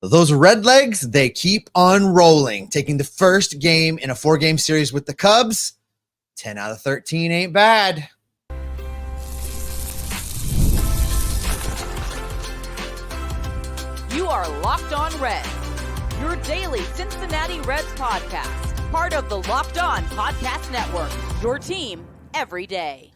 Those red legs, they keep on rolling, taking the first game in a 4-game series with the Cubs. 10 out of 13 ain't bad. You are Locked On Reds, your daily Cincinnati Reds podcast, part of the Locked On Podcast Network, your team every day.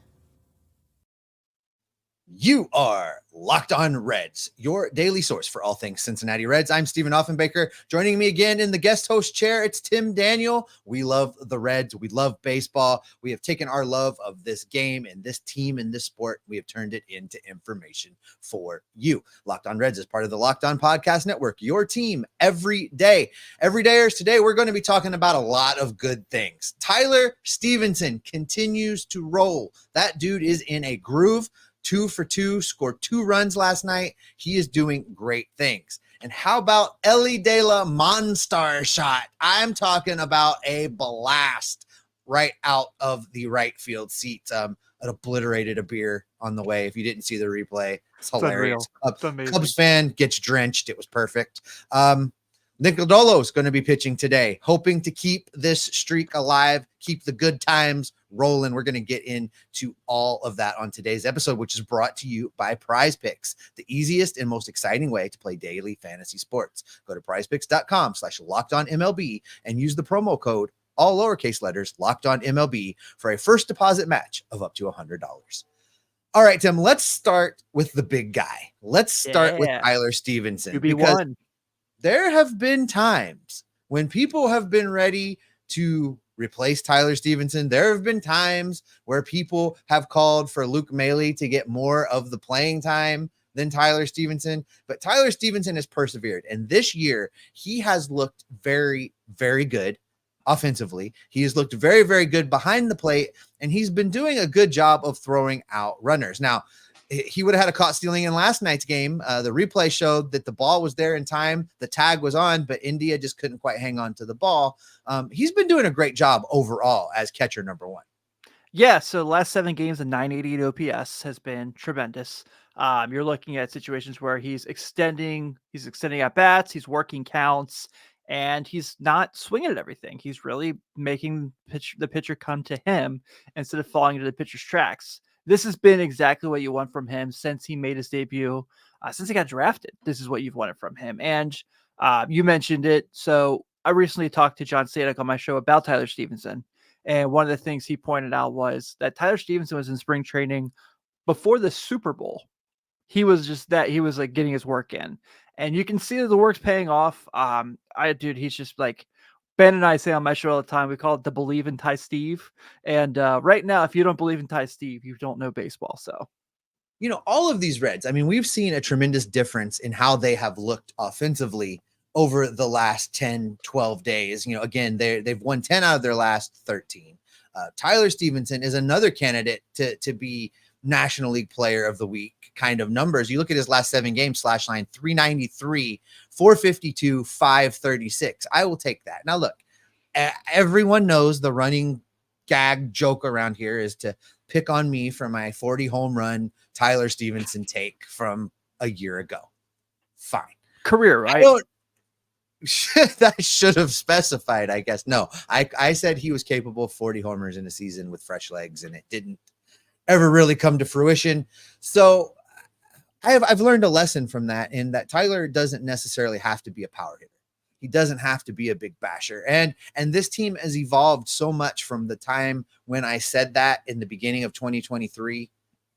You are Locked On Reds, your daily source for all things Cincinnati Reds. I'm Stephen Offenbaker. Joining me again in the guest host chair, it's Tim Daniel. We love the Reds. We love baseball. We have taken our love of this game and this team and this sport. We have turned it into information for you. Locked On Reds is part of the Locked On Podcast Network, your team every day. Every dayers today, we're going to be talking about a lot of good things. Tyler Stephenson continues to roll. That dude is in a groove. 2 for 2, scored 2 runs last night. He is doing great things. And how about Elly De La Monster shot? I'm talking about a blast right out of the right field seat. It obliterated a beer on the way. If you didn't see the replay, it's hilarious. Cubs fan gets drenched. It was perfect. Nick Lodolo is going to be pitching today, hoping to keep this streak alive, keep the good times rolling. We're going to get into all of that on today's episode, which is brought to you by Prize Picks, the easiest and most exciting way to play daily fantasy sports. Go to prizepicks.com/lockedonmlb and use the promo code, all lowercase letters, lockedonmlb, for a first deposit match of up to $100. All right, Tim, let's start with the big guy. Let's start with Tyler Stephenson. Because there have been times when people have been ready to replace Tyler Stephenson. There have been times where people have called for Luke Maile to get more of the playing time than Tyler Stephenson, but Tyler Stephenson has persevered. And this year he has looked very, very good offensively. He has looked very, very good behind the plate, and he's been doing a good job of throwing out runners. Now, he would have had a caught stealing in last night's game. The replay showed that the ball was there in time. The tag was on, but India just couldn't quite hang on to the ball. He's been doing a great job overall as catcher number one. Yeah, so the last 7 games, a 988 OPS has been tremendous. You're looking at situations where he's extending at bats, he's working counts, and he's not swinging at everything. He's really making the pitcher come to him instead of falling into the pitcher's tracks. This has been exactly what you want from him since he made his debut, since he got drafted. This is what you've wanted from him. And you mentioned it. So I recently talked to John Sadek on my show about Tyler Stephenson. And one of the things he pointed out was that Tyler Stephenson was in spring training before the Super Bowl. He was like getting his work in. And you can see that the work's paying off. He's just like, Ben and I say on my show all the time, we call it the believe in Ty Steve. And right now, if you don't believe in Ty Steve, you don't know baseball. So, all of these Reds, I mean, we've seen a tremendous difference in how they have looked offensively over the last 10, 12 days. Again, they've won 10 out of their last 13. Tyler Stephenson is another candidate to be National League Player of the Week kind of numbers. You look at his last 7 games, slash line 393, 452, 536. I will take that. Now look, everyone knows the running gag joke around here is to pick on me for my 40 home run Tyler Stephenson take from a year ago. Fine. Career, right? That should have specified, I guess. No, I said he was capable of 40 homers in a season with fresh legs, and it didn't ever really come to fruition. So I've learned a lesson from that, in that Tyler doesn't necessarily have to be a power hitter. He doesn't have to be a big basher. And this team has evolved so much from the time when I said that in the beginning of 2023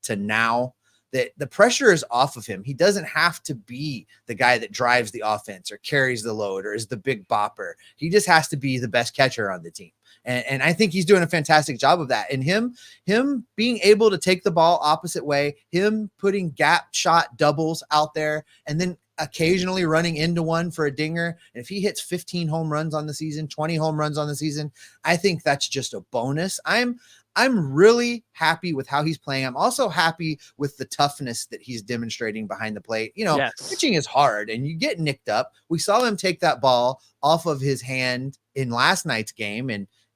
to now, that the pressure is off of him. He doesn't have to be the guy that drives the offense or carries the load or is the big bopper. He just has to be the best catcher on the team. And I think he's doing a fantastic job of that. And him being able to take the ball opposite way, him putting gap shot doubles out there, and then occasionally running into one for a dinger. And if he hits 15 home runs on the season, 20 home runs on the season, I think that's just a bonus. I'm really happy with how he's playing. I'm also happy with the toughness that he's demonstrating behind the plate. Yes. Pitching is hard and you get nicked up. We saw him take that ball off of his hand in last night's game,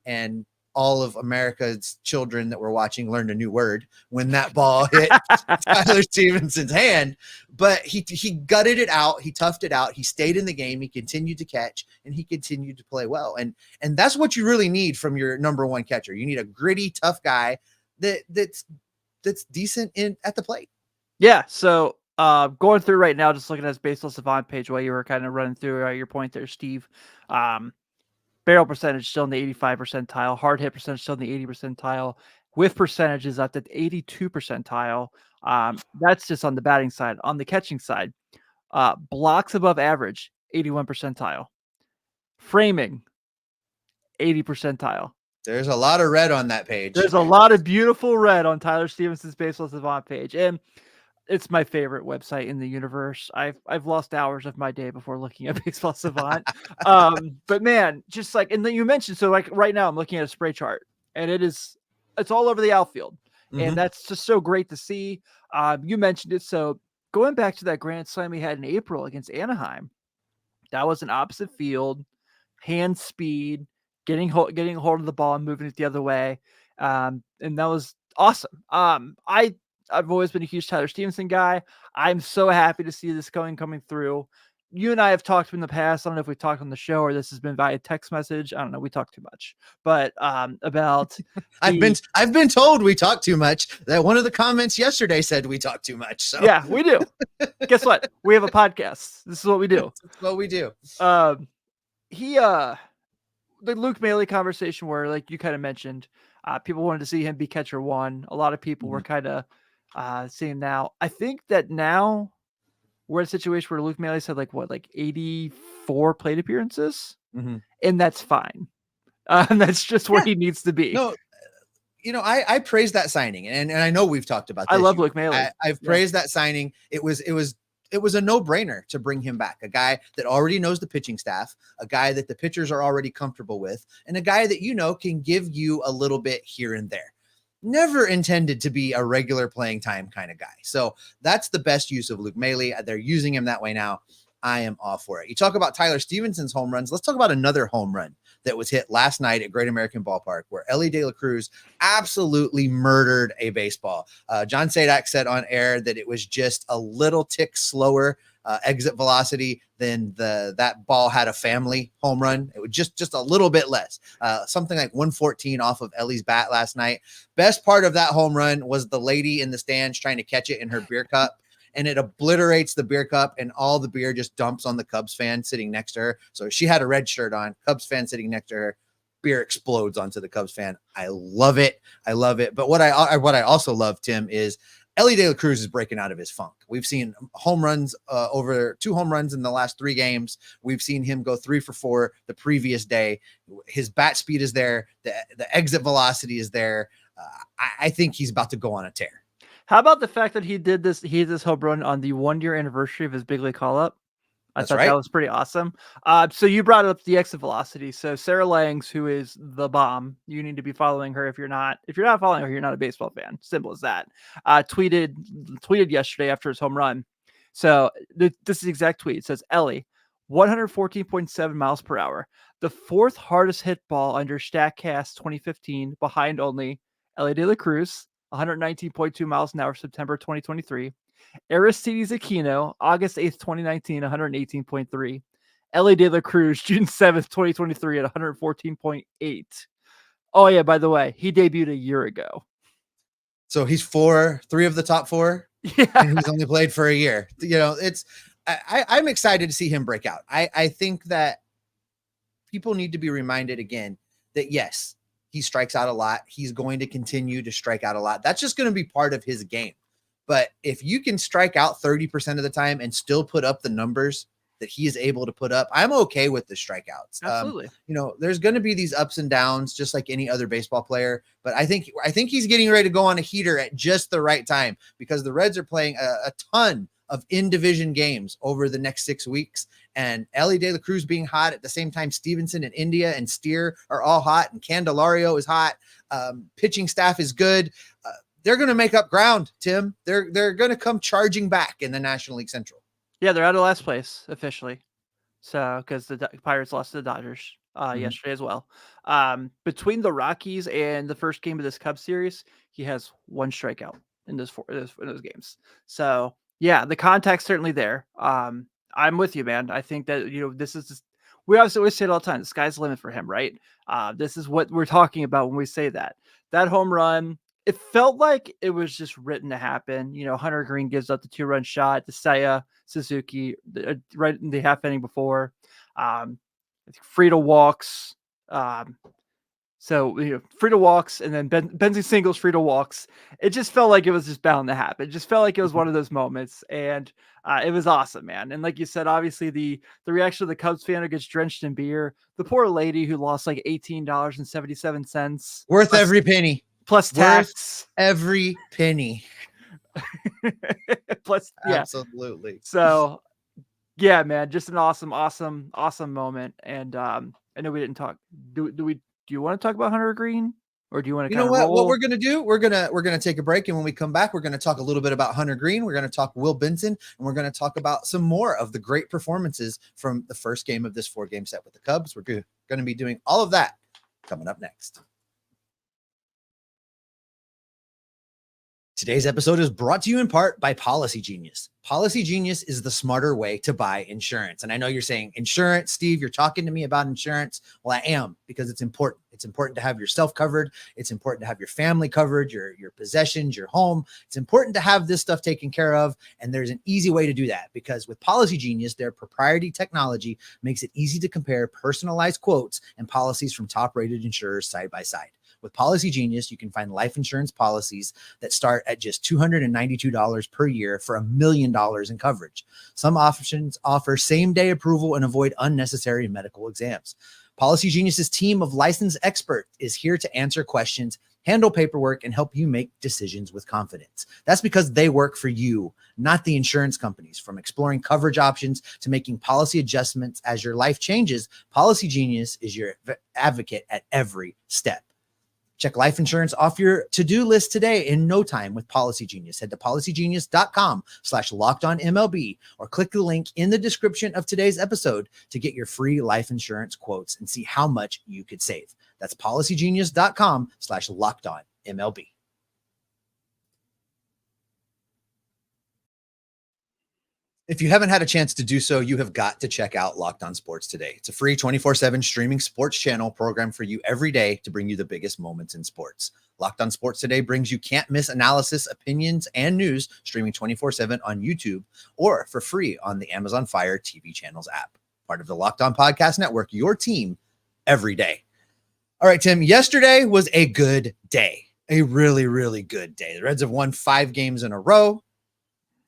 and all of America's children that were watching learned a new word when that ball hit Tyler Stephenson's hand. but he gutted it out. He toughed it out. He stayed in the game. He continued to catch, and he continued to play well. And that's what you really need from your number one catcher. You need a gritty, tough guy that's decent at the plate. Yeah. So going through right now, just looking at his Baseball Savant page while you were kind of running through your point there, Steve. Barrel percentage still in the 85 percentile, hard hit percentage still in the 80 percentile, whiff percentage is up to 82 percentile. That's just on the batting side. On the catching side, blocks above average, 81 percentile. Framing, 80 percentile. There's a lot of red on that page. There's a lot of beautiful red on Tyler Stephenson's Baseball Savant page. And it's my favorite website in the universe. I've lost hours of my day before looking at Baseball Savant. But man, just like, and then you mentioned, so like right now I'm looking at a spray chart and it's all over the outfield. And that's just so great to see. You mentioned it. So going back to that grand slam he had in April against Anaheim, that was an opposite field, hand speed, getting a hold of the ball and moving it the other way. And that was awesome. I've always been a huge Tyler Stephenson guy. I'm so happy to see this coming through. You and I have talked in the past. I don't know if we talked on the show or this has been via text message. I don't know. We talk too much, but about I've been told we talk too much. That one of the comments yesterday said we talk too much. So yeah, we do. Guess what? We have a podcast. This is what we do. That's what we do. The Luke Maile conversation where, like you kind of mentioned, people wanted to see him be catcher one. A lot of people were kind of seeing now. I think that now we're in a situation where Luke Maile said like 84 plate appearances, and that's fine. That's just where he needs to be. No, I praised that signing, and I know we've talked about this. I love Luke Maile. I've praised that signing. It was a no-brainer to bring him back. A guy that already knows the pitching staff, a guy that the pitchers are already comfortable with, and a guy that can give you a little bit here and there. Never intended to be a regular playing time kind of guy. So that's the best use of Luke Maile. They're using him that way now. I am all for it. You talk about Tyler Stephenson's home runs. Let's talk about another home run that was hit last night at Great American Ballpark, where Elly De La Cruz absolutely murdered a baseball. John Sadak said on air that it was just a little tick slower exit velocity than that ball had a family home run. It was just a little bit less, something like 114 off of Ellie's bat last night. Best part of that home run was the lady in the stands trying to catch it in her beer cup, and it obliterates the beer cup, and all the beer just dumps on the Cubs fan sitting next to her. So she had a red shirt on, Cubs fan sitting next to her, beer explodes onto the Cubs fan. I love it. But what I also love, Tim, is Elly De La Cruz is breaking out of his funk. We've seen home runs, over 2 home runs in the last 3 games. We've seen him go 3 for 4 the previous day. His bat speed is there. The exit velocity is there. I think he's about to go on a tear. How about the fact that he hit this home run on the 1-year anniversary of his big league call up? I thought that was pretty awesome. So you brought up the exit velocity. So Sarah Langs, who is the bomb, you need to be following her. If you're not following her, you're not a baseball fan. Simple as that. Tweeted yesterday after his home run. So this is the exact tweet. It says, Elly, 114.7 miles per hour. The 4th hardest hit ball under StatCast 2015, behind only Elly De La Cruz, 119.2 miles an hour, September 2023. Aristides Aquino, August 8th, 2019, 118.3. Elly De La Cruz, June 7th, 2023 at 114.8. Oh yeah, by the way, he debuted a year ago. So he's 3 of the top 4. Yeah. And he's only played for a year. I'm excited to see him break out. I think that people need to be reminded again that yes, he strikes out a lot. He's going to continue to strike out a lot. That's just going to be part of his game. But if you can strike out 30% of the time and still put up the numbers that he is able to put up, I'm okay with the strikeouts. Absolutely. There's going to be these ups and downs, just like any other baseball player. But I think he's getting ready to go on a heater at just the right time, because the Reds are playing a ton of in-division games over the next 6 weeks. And Elly De La Cruz being hot at the same time, Stephenson and India and Steer are all hot, and Candelario is hot. Pitching staff is good. They're going to make up ground, Tim. They're going to come charging back in the National League Central. Yeah, they're out of last place officially. So because the Pirates lost to the Dodgers yesterday as well. Between the Rockies and the first game of this Cubs series, he has 1 strikeout in those games. So Yeah, the contact's certainly there. I'm with you, man. I think that, this is just, we obviously always say it all the time. The sky's the limit for him, right? This is what we're talking about when we say that. That home run, it felt like it was just written to happen. Hunter Greene gives up the 2-run shot to Seiya Suzuki right in the half inning before. Frida walks. Frida walks, and then Benzie singles, Frida walks. It just felt like it was just bound to happen. It just felt like it was one of those moments, and it was awesome, man. And like you said, obviously the reaction of the Cubs fan who gets drenched in beer, the poor lady who lost like $18.77, Worth every penny, plus tax, every penny, plus absolutely. So, yeah, man, just an awesome moment. And I know we didn't talk. Do you want to talk about Hunter Greene, or do you want to? You know what? What we're gonna do? We're gonna take a break, and when we come back, we're gonna talk a little bit about Hunter Greene. We're gonna talk Will Benson, and we're gonna talk about some more of the great performances from the first game of this 4-game set with the Cubs. We're gonna be doing all of that coming up next. Today's episode is brought to you in part by Policy Genius. Policy Genius is the smarter way to buy insurance. And I know you're saying, insurance, Steve, you're talking to me about insurance. Well, I am, because it's important. It's important to have yourself covered. It's important to have your family covered, your possessions, your home. It's important to have this stuff taken care of. And there's an easy way to do that, because with Policy Genius, their proprietary technology makes it easy to compare personalized quotes and policies from top-rated insurers side by side. With Policy Genius, you can find life insurance policies that start at just $292 per year for $1 million in coverage. Some options offer same-day approval and avoid unnecessary medical exams. Policy Genius's team of licensed experts is here to answer questions, handle paperwork, and help you make decisions with confidence. That's because they work for you, not the insurance companies. From exploring coverage options to making policy adjustments as your life changes, Policy Genius is your advocate at every step. Check life insurance off your to-do list today in no time with Policy Genius. Head to policygenius.com/lockedonmlb or click the link in the description of today's episode to get your free life insurance quotes and see how much you could save. That's policygenius.com/lockedonmlb. If you haven't had a chance to do so, you have got to check out Locked On Sports Today. It's a free 24/7 streaming sports channel program for you every day to bring you the biggest moments in sports. Locked On Sports Today brings you can't-miss analysis, opinions, and news streaming 24/7 on YouTube or for free on the Amazon Fire TV channels app. Part of the Locked On Podcast Network, your team every day. All right, Tim, yesterday was a good day, a really, really good day. The Reds have won 5 games in a row.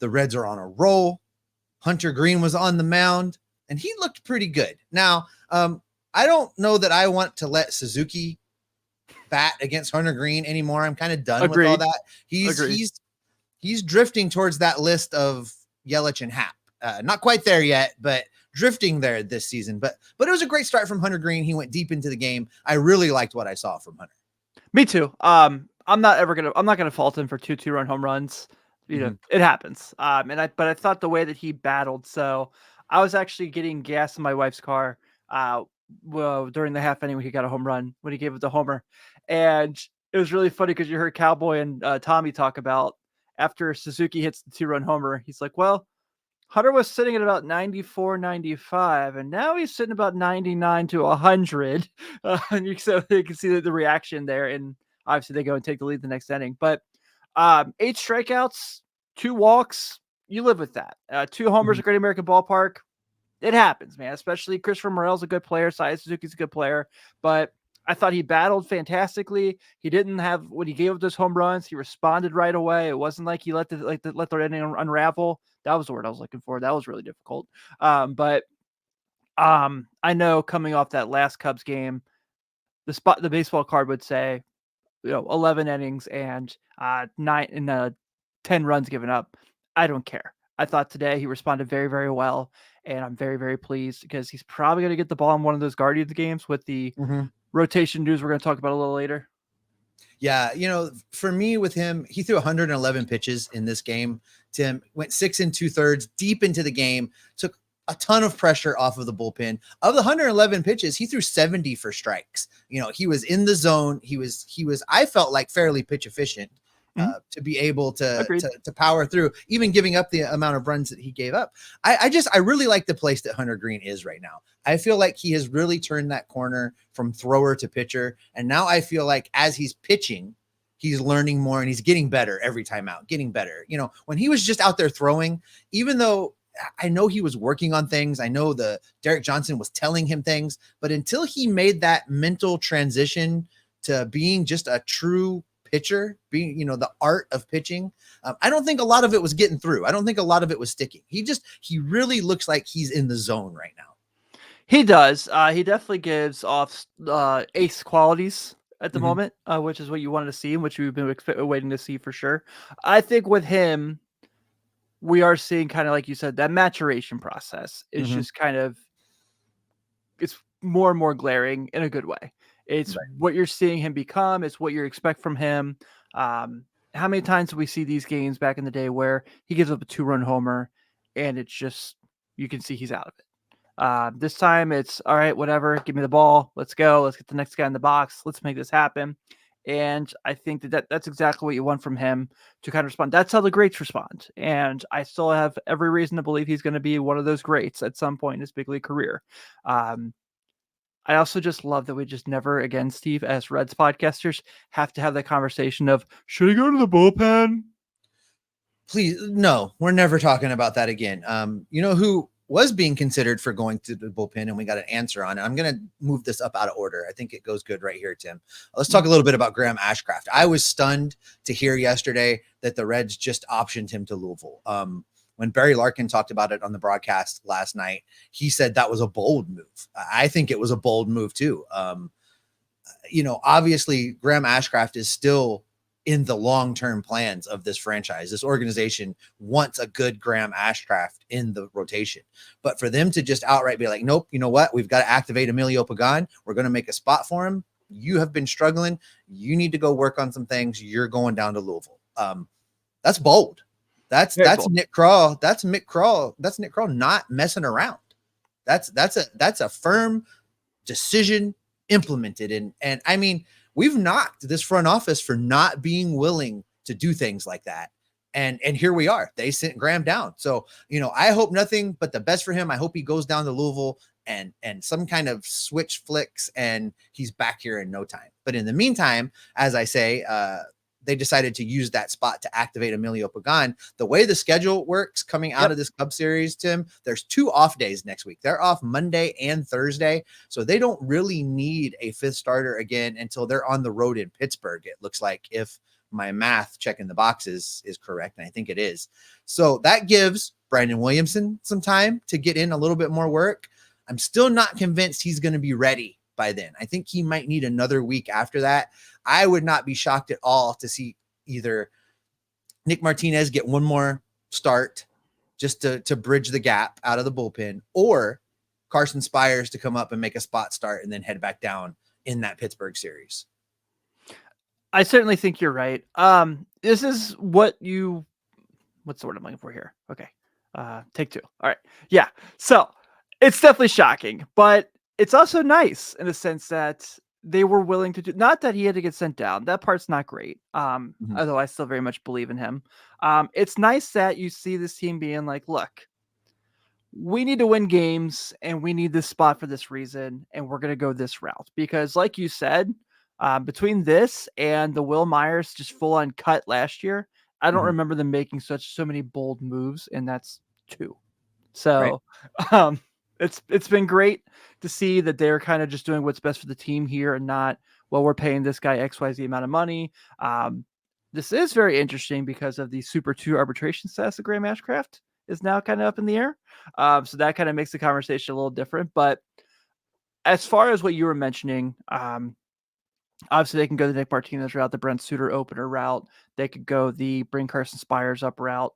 The Reds are on a roll. Hunter Greene was on the mound, and he looked pretty good. Now, I don't know that I want to let Suzuki bat against Hunter Greene anymore. I'm kind of done with all that. He's drifting towards that list of Yelich and Happ. Not quite there yet, but drifting there this season. But it was a great start from Hunter Greene. He went deep into the game. I really liked what I saw from Hunter. Me too. I'm not gonna fault him for 2-run home runs. It happens. But I thought the way that he battled. So I was actually getting gas in my wife's car during the half inning when he got a home run, when he gave it the homer. And it was really funny because you heard Cowboy and Tommy talk about after Suzuki hits the 2-run homer. He's like, well, Hunter was sitting at about 94, 95, and now he's sitting about 99 to 100. So you can see the reaction there. And obviously they go and take the lead the next inning. But 8 strikeouts, 2 walks. You live with that. 2 homers at Great American Ballpark. It happens, man. Especially Christopher Morel's a good player. Seiya Suzuki's a good player. But I thought he battled fantastically. He didn't have, when he gave up those home runs, he responded right away. It wasn't like he let the inning unravel. That was the word I was looking for. That was really difficult. But I know coming off that last Cubs game, the baseball card would say, 11 innings and 10 runs given up. I don't care. I thought today he responded very, very well, and I'm very, very pleased because he's probably going to get the ball in one of those Guardians games with the rotation news we're going to talk about a little later. Yeah, for me with him, he threw 111 pitches in this game. Tim went 6 2/3 deep into the game, took a ton of pressure off of the bullpen. Of the 111 pitches, he threw 70 for strikes. He was in the zone. He was, I felt like fairly pitch efficient. to be able to Agreed. power through, even giving up the amount of runs that he gave up. I really like the place that Hunter Greene is right now. I feel like he has really turned that corner from thrower to pitcher. And now I feel like as he's pitching, he's learning more and he's getting better every time out, getting better. You know, when he was just out there throwing, even though I know he was working on things, I know the Derek Johnson was telling him things, but until he made that mental transition to being just a true pitcher, being, you know, the art of pitching, I don't think a lot of it was getting through. I don't think a lot of it was sticking. He really looks like he's in the zone right now. He does. He definitely gives off ace qualities at the Mhm. moment, which is what you wanted to see and which we've been waiting to see for sure. I think with him, we are seeing kind of, like you said, that maturation process is Mhm. just kind of, it's more and more glaring in a good way. It's Right. what you're seeing him become. It's what you expect from him. How many times do we see these games back in the day where he gives up a 2-run homer and it's just, you can see he's out of it. This time it's all right, whatever, give me the ball. Let's go. Let's get the next guy in the box. Let's make this happen. And I think that's exactly what you want from him to kind of respond. That's how the greats respond. And I still have every reason to believe he's going to be one of those greats at some point in his big league career. I also just love that we just never again, Steve, as Reds podcasters, have to have that conversation of, should he go to the bullpen? Please, no, we're never talking about that again. You know who was being considered for going to the bullpen, and we got an answer on it. I'm going to move this up out of order. I think it goes good right here, Tim. Let's talk a little bit about Graham Ashcraft. I was stunned to hear yesterday that the Reds just optioned him to Louisville. When Barry Larkin talked about it on the broadcast last night, he said that was a bold move. I think it was a bold move too. You know, obviously Graham Ashcraft is still in the long-term plans of this franchise. This organization wants a good Graham Ashcraft in the rotation, but for them to just outright be like, nope, you know what? We've got to activate Emilio Pagan. We're going to make a spot for him. You have been struggling. You need to go work on some things. You're going down to Louisville. That's bold. That's bold. Nick Krall. That's Nick Krall. That's Nick Krall not messing around. That's a firm decision implemented. And I mean, we've knocked this front office for not being willing to do things like that. And here we are. They sent Graham down. So, you know, I hope nothing but the best for him. I hope he goes down to Louisville and some kind of switch flicks and he's back here in no time. But in the meantime, as I say, they decided to use that spot to activate Emilio Pagan. The way the schedule works coming out of this Cub series, Tim, there's 2 off days next week. They're off Monday and Thursday. So they don't really need a 5th starter again until they're on the road in Pittsburgh. It looks like, if my math checking the boxes is correct. And I think it is. So that gives Brandon Williamson some time to get in a little bit more work. I'm still not convinced he's going to be ready by then. I think he might need another week after that. I would not be shocked at all to see either Nick Martinez get one more start just to bridge the gap out of the bullpen, or Carson Spires to come up and make a spot start and then head back down in that Pittsburgh series. I certainly think you're right. This is what's the word I'm looking for here? Okay. Take 2. All right. Yeah. So it's definitely shocking, but it's also nice in the sense that they were willing to do, not that he had to get sent down. That part's not great. Although I still very much believe in him. It's nice that you see this team being like, look, we need to win games and we need this spot for this reason. And we're going to go this route because, like you said, between this and the Will Myers just full on cut last year, I don't remember them making so many bold moves, and that's 2. So, right. It's been great to see that they're kind of just doing what's best for the team here and not, well, we're paying this guy XYZ amount of money. This is very interesting because of the Super 2 arbitration status of Graham Ashcraft is now kind of up in the air. So that kind of makes the conversation a little different. But as far as what you were mentioning, obviously they can go the Nick Martinez route, the Brent Suter opener route. They could go the bring Carson Spires up route.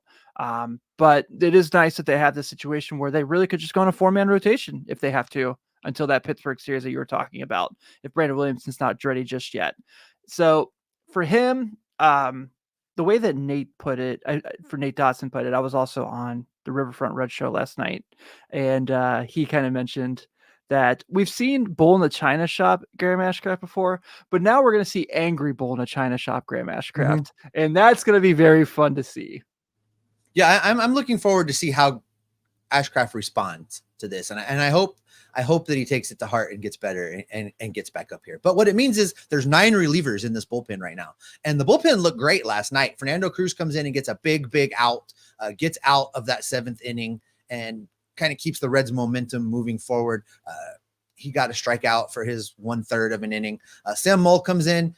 But it is nice that they have this situation where they really could just go on a 4-man rotation if they have to until that Pittsburgh series that you were talking about, if Brandon Williamson's not ready just yet. So for him, the way that Nate put it, for Nate Dotson put it, I was also on the Riverfront Red show last night, and he kind of mentioned that we've seen bull in the China shop Graham Ashcraft before, but now we're going to see angry bull in the China shop Graham Ashcraft, and that's going to be very fun to see. Yeah, I'm looking forward to see how Ashcraft responds to this, and I hope that he takes it to heart and gets better and gets back up here. But what it means is there's 9 relievers in this bullpen right now, and the bullpen looked great last night. Fernando Cruz comes in and gets a big out, gets out of that 7th inning, and kind of keeps the Reds' momentum moving forward. He got a strikeout for his 1/3 of an inning. Sam Moll comes in,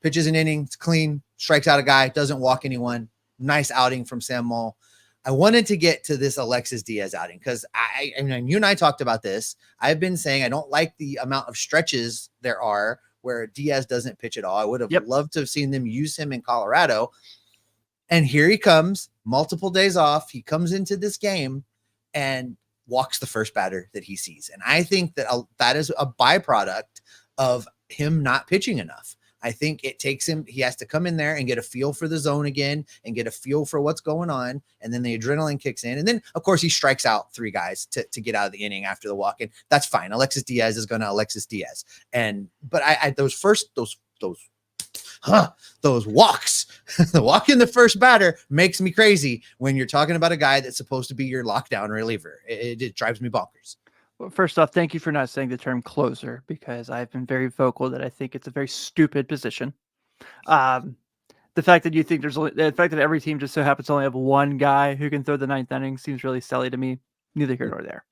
pitches an inning, it's clean, strikes out a guy, doesn't walk anyone. Nice outing from Sam Moll. I wanted to get to this Alexis Diaz outing because I mean, you and I talked about this. I've been saying I don't like the amount of stretches there are where Diaz doesn't pitch at all. I would have loved to have seen them use him in Colorado. And here he comes, multiple days off. He comes into this game and walks the first batter that he sees. And I think that that is a byproduct of him not pitching enough. I think it takes him, he has to come in there and get a feel for the zone again and get a feel for what's going on. And then the adrenaline kicks in. And then, of course, he strikes out 3 guys to get out of the inning after the walk. And that's fine. Alexis Diaz is going to Alexis Diaz. But those walks, the walk in the first batter makes me crazy when you're talking about a guy that's supposed to be your lockdown reliever. It drives me bonkers. Well, first off, thank you for not saying the term closer, because I've been very vocal that I think it's a very stupid position. The fact that you think the fact that every team just so happens to only have one guy who can throw the 9th inning seems really silly to me. Neither here nor there.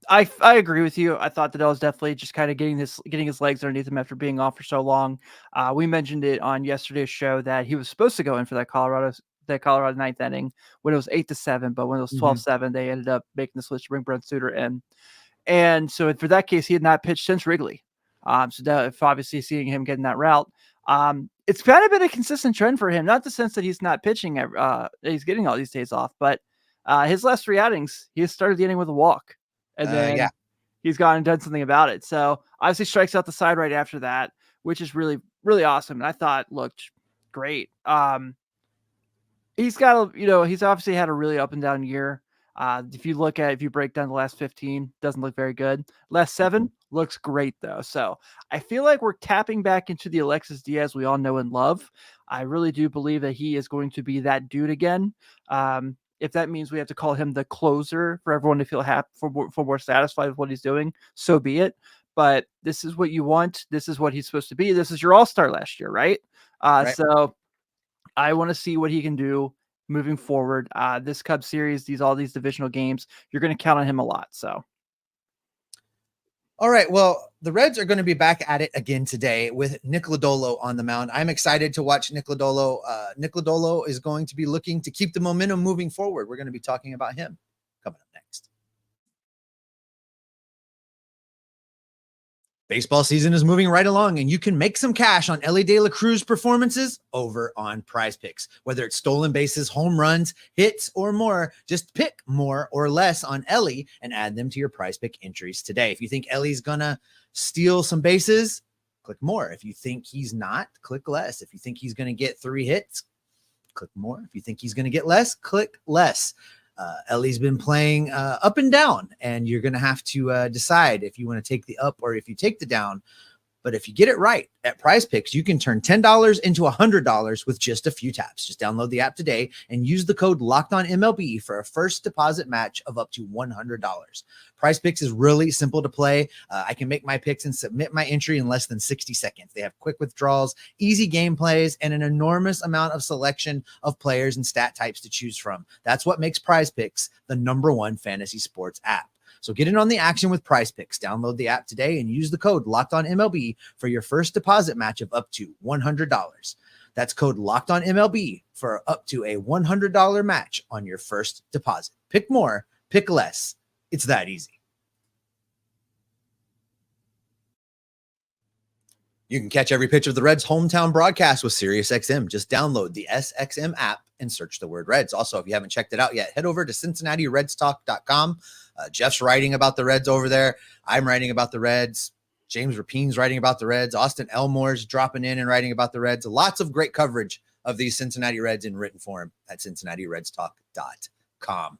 I agree with you. I thought that was definitely just kind of getting his legs underneath him after being off for so long. We mentioned it on yesterday's show that he was supposed to go in for that Colorado 9th inning when it was 8-7, but when it was 12-7, they ended up making the switch to bring Brent Suter in. And so for that case, he had not pitched since Wrigley. So that, obviously seeing him getting that route, it's kind of been a consistent trend for him. Not the sense that he's not pitching, he's getting all these days off, but his last 3 outings, he has started the inning with a walk. And then he's gone and done something about it. So obviously strikes out the side right after that, which is really, really awesome. And I thought looked great. He's got, he's obviously had a really up and down year. If you break down the last 15, doesn't look very good. Last 7 looks great though. So I feel like we're tapping back into the Alexis Diaz we all know and love. I really do believe that he is going to be that dude again. If that means we have to call him the closer for everyone to feel happy, for more satisfied with what he's doing, so be it. But this is what you want. This is what he's supposed to be. This is your all-star last year, right? Right. So I want to see what he can do moving forward. This Cubs series, all these divisional games, you're going to count on him a lot. So. All right. Well, the Reds are going to be back at it again today with Nick Lodolo on the mound. I'm excited to watch Nick Lodolo. Nick Lodolo is going to be looking to keep the momentum moving forward. We're going to be talking about him coming up next. Baseball season is moving right along, and you can make some cash on Elly De La Cruz performances over on Prize Picks. Whether it's stolen bases, home runs, hits, or more, just pick more or less on Elly and add them to your Prize Pick entries today. If you think Ellie's gonna steal some bases, click more. If you think he's not, click less. If you think he's gonna get 3 hits, click more. If you think he's gonna get less, click less. Ellie's been playing up and down, and you're going to have to decide if you want to take the up or if you take the down. But if you get it right at Prize Picks, you can turn $10 into $100 with just a few taps. Just download the app today and use the code LOCKEDONMLB for a first deposit match of up to $100. Prize Picks is really simple to play. I can make my picks and submit my entry in less than 60 seconds. They have quick withdrawals, easy game plays, and an enormous amount of selection of players and stat types to choose from. That's what makes Prize Picks the #1 fantasy sports app. So get in on the action with Prize Picks. Download the app today and use the code LOCKEDONMLB for your first deposit match of up to $100. That's code LOCKEDONMLB for up to a $100 match on your first deposit. Pick more, pick less. It's that easy. You can catch every pitch of the Reds' hometown broadcast with SiriusXM. Just download the SXM app and search the word Reds. Also, if you haven't checked it out yet, head over to CincinnatiRedsTalk.com. Jeff's writing about the Reds over there. I'm writing about the Reds. James Rapine's writing about the Reds. Austin Elmore's dropping in and writing about the Reds. Lots of great coverage of these Cincinnati Reds in written form at CincinnatiRedsTalk.com.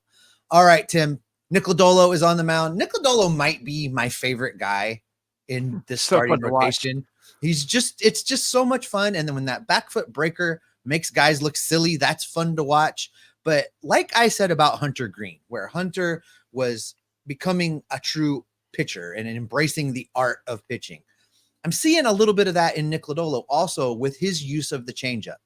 All right, Tim, Nick Lodolo is on the mound. Nick Lodolo might be my favorite guy in this starting rotation. It's just so much fun. And then when that back foot breaker makes guys look silly, that's fun to watch. But like I said about Hunter Greene, where Hunter was becoming a true pitcher and embracing the art of pitching, I'm seeing a little bit of that in Nick Lodolo also with his use of the changeup.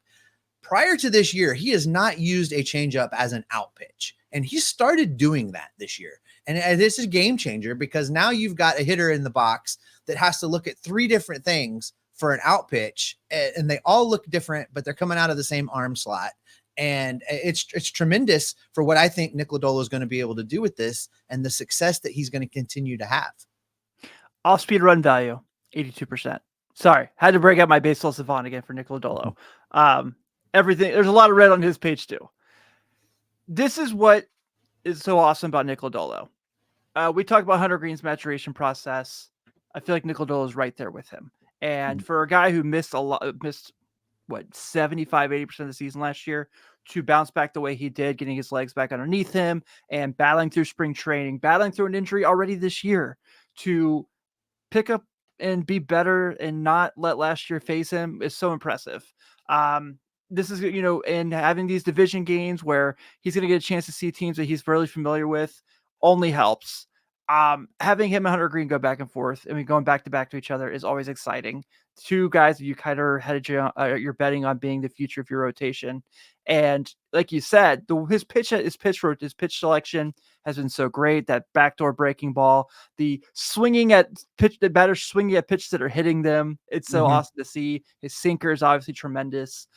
Prior to this year, he has not used a changeup as an out pitch, and he started doing that this year. And this is a game changer because now you've got a hitter in the box that has to look at 3 different things for an out pitch, and they all look different, but they're coming out of the same arm slot. And it's tremendous for what I think Nick Lodolo is going to be able to do with this and the success that he's going to continue to have. Off-speed run value, 82%. Sorry, had to break out my baseball savant again for Nick Lodolo. Everything, there's a lot of red on his page too. This is what is so awesome about Nick Lodolo. We talked about Hunter Greene's maturation process. I feel like Nick Lodolo is right there with him. And for a guy who missed 75, 80% of the season last year, to bounce back the way he did, getting his legs back underneath him and battling through spring training, battling through an injury already this year, to pick up and be better and not let last year phase him is so impressive. This is, and having these division games where he's going to get a chance to see teams that he's fairly familiar with only helps. Having him and Hunter Greene go back and forth, going back to back to each other is always exciting. 2 guys that you kind of headed you're betting on being the future of your rotation. And like you said, his pitch selection has been so great. That backdoor breaking ball, the batters swinging at pitches that are hitting them. It's so awesome to see. His sinker is obviously tremendous.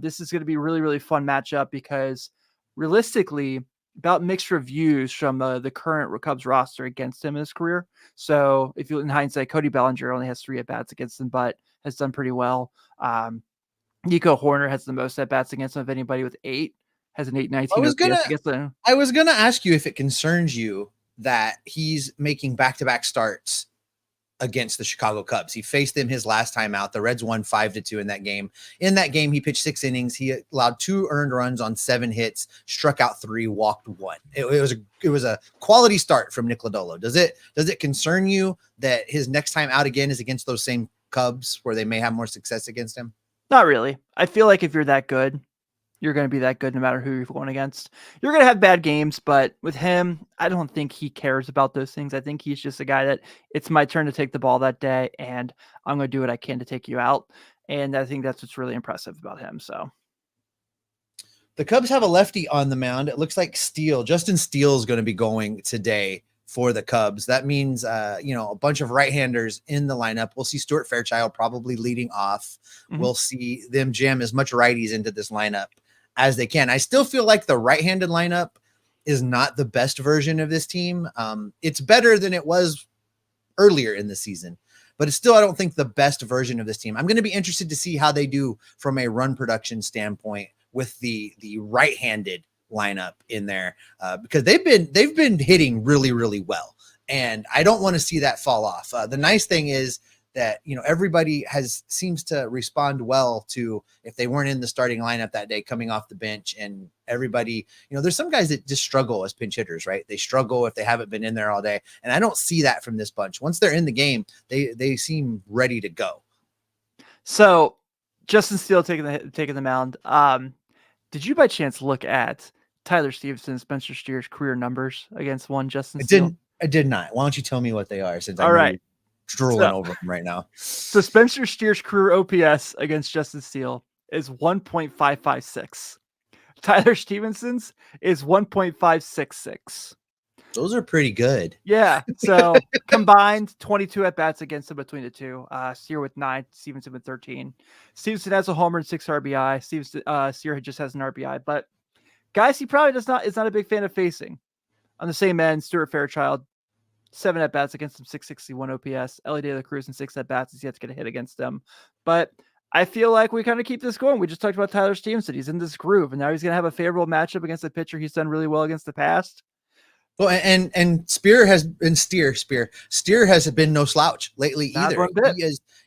This is going to be a really, really fun matchup because realistically, about mixed reviews from the current Cubs roster against him in his career. So if you, in hindsight, Cody Bellinger only has 3 at-bats against him, but has done pretty well. Nico Horner has the most at-bats against him of anybody with 8, has an 8.19. I was going to ask you if it concerns you that he's making back-to-back starts against the Chicago Cubs. He faced them his last time out. The Reds won 5-2 in that game. In that game, he pitched 6 innings. He allowed 2 earned runs on 7 hits, struck out 3, walked 1. It was a quality start from Nick Lodolo. Does it concern you that his next time out again is against those same Cubs where they may have more success against him? Not really. I feel like if you're that good, you're going to be that good no matter who you're going against. You're going to have bad games, but with him, I don't think he cares about those things. I think he's just a guy that it's my turn to take the ball that day, and I'm going to do what I can to take you out. And I think that's what's really impressive about him. So the Cubs have a lefty on the mound. It looks like Justin Steele is going to be going today for the Cubs. That means, a bunch of right-handers in the lineup. We'll see Stuart Fairchild probably leading off. We'll see them jam as much righties into this lineup as they can. I still feel like the right-handed lineup is not the best version of this team. It's better than it was earlier in the season, but it's still, I don't think, the best version of this team. I'm going to be interested to see how they do from a run production standpoint with the right-handed lineup in there, because they've been hitting really, really well. And I don't want to see that fall off. The nice thing is that, everybody seems to respond well to if they weren't in the starting lineup that day coming off the bench, and everybody, there's some guys that just struggle as pinch hitters, right? They struggle if they haven't been in there all day. And I don't see that from this bunch. Once they're in the game, they seem ready to go. So Justin Steele taking the mound. Did you by chance look at Tyler Stephenson, Spencer Steer's career numbers against one Justin Steele? I did not. Why don't you tell me what they are, since all right, drooling over them right now. So Spencer Steer's career OPS against Justin Steele is 1.556. Tyler Stephenson's is 1.566. Those are pretty good. Yeah. So combined 22 at bats against him between the two. Steer with 9, Stephenson with 13. Stephenson has a homer and 6 RBI. Steer just has an RBI, but guys, he probably is not a big fan of facing. On the same end, Stuart Fairchild, 7 at bats against him, 661 OPS. Elly De La Cruz and 6 at bats. He's yet to get a hit against them. But I feel like we kind of keep this going. We just talked about Tyler Stephenson. He's in this groove, and now he's going to have a favorable matchup against a pitcher he's done really well against the past. Well, and Steer has been no slouch lately either.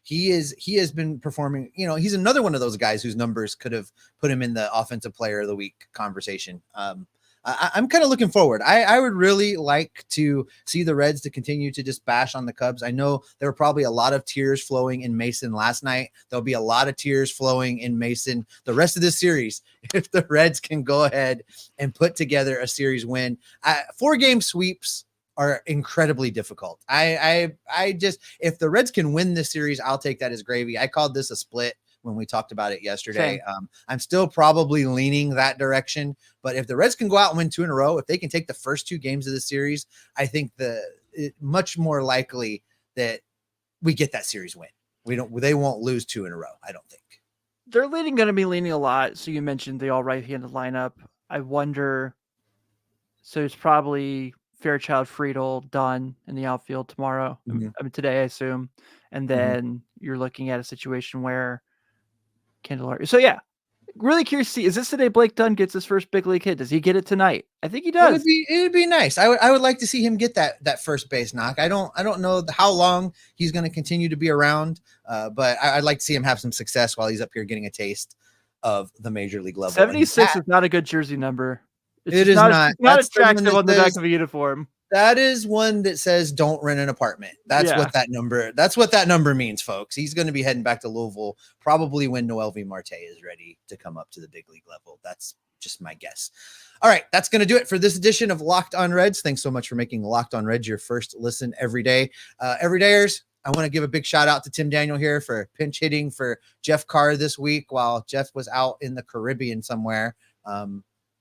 He has been performing. He's another one of those guys whose numbers could have put him in the offensive player of the week conversation. I'm kind of looking forward. I would really like to see the Reds to continue to just bash on the Cubs. I know there were probably a lot of tears flowing in Mason last night. There'll be a lot of tears flowing in Mason the rest of this series if the Reds can go ahead and put together a series win. 4-game sweeps are incredibly difficult. I just, if the Reds can win this series, I'll take that as gravy. I called this a split when we talked about it yesterday. I'm still probably leaning that direction, but if the Reds can go out and win 2 in a row, if they can take the first 2 games of the series, I think much more likely that we get that series win. They won't lose 2 in a row. I don't think they're going to be leaning a lot. So you mentioned the all right-handed lineup. I wonder, so it's probably Fairchild, Friedel, Dunn in the outfield tomorrow. Mm-hmm. I mean, today, I assume. And then you're looking at a situation where Candelario. So yeah, really curious to see, is this the day Blake Dunn gets his first big league hit? Does he get it tonight? I think he does. It would be nice. I would like to see him get that first base knock. I don't know how long he's going to continue to be around, but I'd like to see him have some success while he's up here getting a taste of the major league level. 76 is not a good jersey number. It is not attractive on the back of a uniform. That is one that says don't rent an apartment. That's what that number means, folks. He's going to be heading back to Louisville probably when Noel V. Marte is ready to come up to the big league level. That's just my guess. All right, that's going to do it for this edition of Locked On Reds. Thanks so much for making Locked On Reds your first listen every day. Everydayers, I want to give a big shout out to Tim Daniel here for pinch hitting for Jeff Carr this week while Jeff was out in the Caribbean somewhere.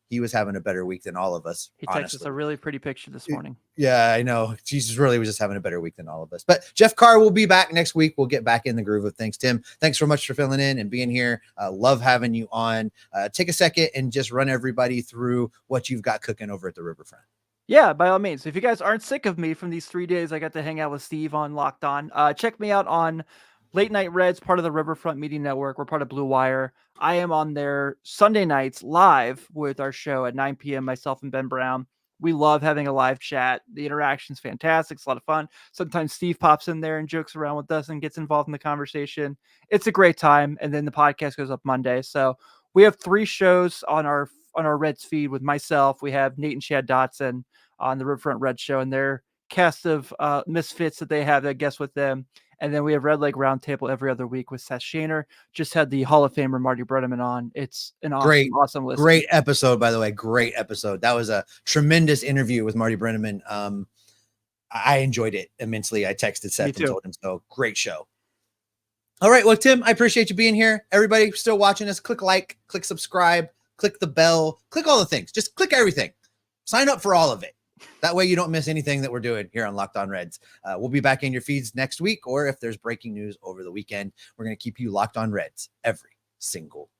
He was having a better week than all of us. He texted us a really pretty picture this morning. Yeah, I know. Jesus really was just having a better week than all of us. But Jeff Carr will be back next week. We'll get back in the groove of things. Tim, thanks so much for filling in and being here. Love having you on. Take a second and just run everybody through what you've got cooking over at the Riverfront. Yeah, by all means. If you guys aren't sick of me from these 3 days I got to hang out with Steve on Locked On, check me out on Late Night Reds, part of the Riverfront Media Network. We're part of Blue Wire. I am on there Sunday nights live with our show at 9 p.m., myself and Ben Brown. We love having a live chat. The interaction's fantastic. It's a lot of fun. Sometimes Steve pops in there and jokes around with us and gets involved in the conversation. It's a great time. And then the podcast goes up Monday. So we have 3 shows on our Reds feed with myself. We have Nate and Chad Dotson on the Riverfront Reds show and their cast of misfits that they have that guest with them. And then we have Red Leg Roundtable every other week with Seth Shaner. Just had the Hall of Famer Marty Brenneman on. It's an awesome listen. Great episode, by the way. Great episode. That was a tremendous interview with Marty Brenneman. I enjoyed it immensely. I texted Seth and told him so. Great show. All right. Well, Tim, I appreciate you being here. Everybody still watching us, click like, click subscribe, click the bell, click all the things. Just click everything. Sign up for all of it. That way you don't miss anything that we're doing here on Locked On Reds. We'll be back in your feeds next week, or if there's breaking news over the weekend, we're going to keep you locked on Reds every single